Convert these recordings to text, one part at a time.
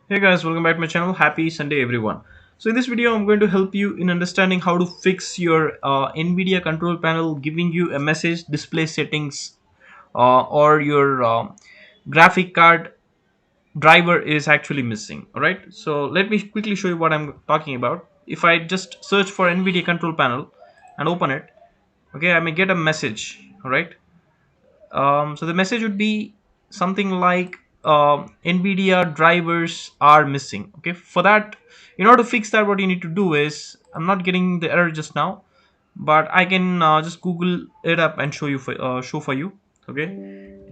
Hey guys, welcome back to my channel. Happy Sunday everyone. So in this video I'm going to help you in understanding how to fix your Nvidia control panel giving you a message display settings or your graphic card driver is actually missing. Alright, so let me quickly show you what I'm talking about. If I just search for Nvidia control panel and open it, okay, I may get a message. Alright, so the message would be something like NVIDIA drivers are missing. Okay, for that, in order to fix that, what you need to do is, I'm not getting the error just now, but I can just Google it up and show for you. Okay,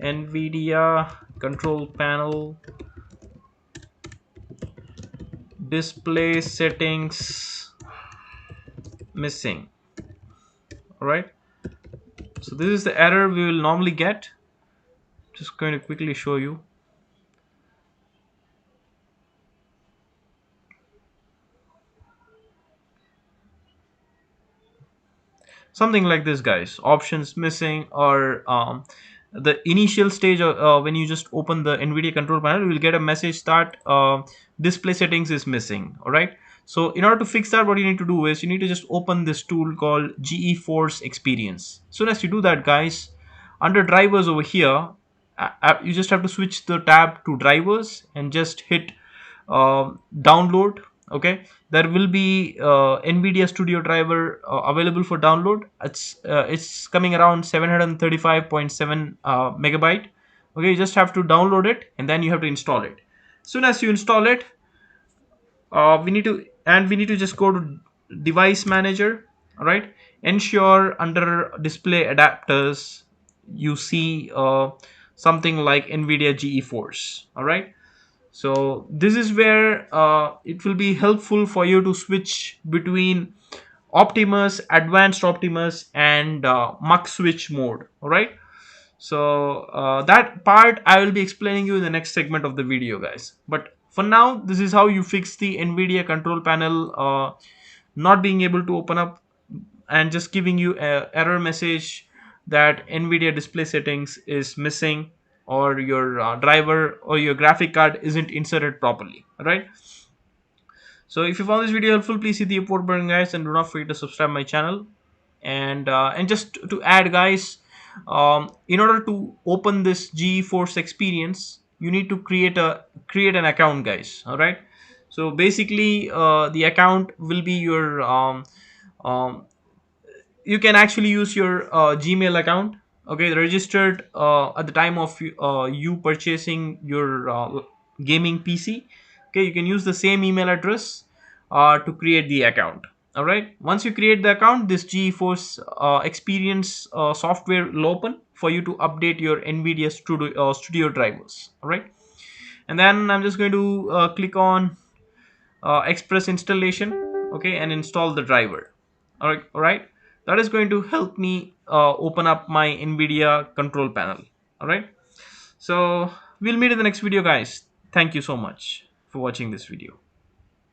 NVIDIA control panel display settings missing. All right, so this is the error we will normally get. Just going to quickly show you. Something like this, guys. Options missing, or the initial stage when you just open the NVIDIA control panel, you will get a message that display settings is missing. All right, so in order to fix that, what you need to do is you need to just open this tool called GeForce Experience. As soon as you do that, guys, under drivers over here, you just have to switch the tab to drivers and just hit download. Okay, there will be Nvidia Studio driver available for download. It's coming around 735.7 megabyte. Okay, you just have to download it and then you have to install it. As soon as you install it, we need to just go to device manager. All right, ensure under display adapters you see something like Nvidia GeForce. All right, so this is where it will be helpful for you to switch between Optimus, Advanced Optimus, and Mux switch mode. All right, so that part I will be explaining you in the next segment of the video, guys. But for now, this is how you fix the NVIDIA control panel not being able to open up and just giving you a error message that NVIDIA display settings is missing, or your driver or your graphic card isn't inserted properly. All right, so if you found this video helpful, please hit the upward button, guys, and do not forget to subscribe my channel. And just to add, guys, in order to open this GeForce experience, you need to create an account, guys. All right, so basically the account will be your um, you can actually use your Gmail account. Okay, registered at the time of you purchasing your gaming PC. Okay, you can use the same email address to create the account. All right, once you create the account, this GeForce experience software will open for you to update your Nvidia studio drivers. All right, and then I'm just going to click on express installation. Okay, and install the driver. All right, that is going to help me open up my Nvidia control panel. All right, so we'll meet in the next video, guys. Thank you so much for watching this video.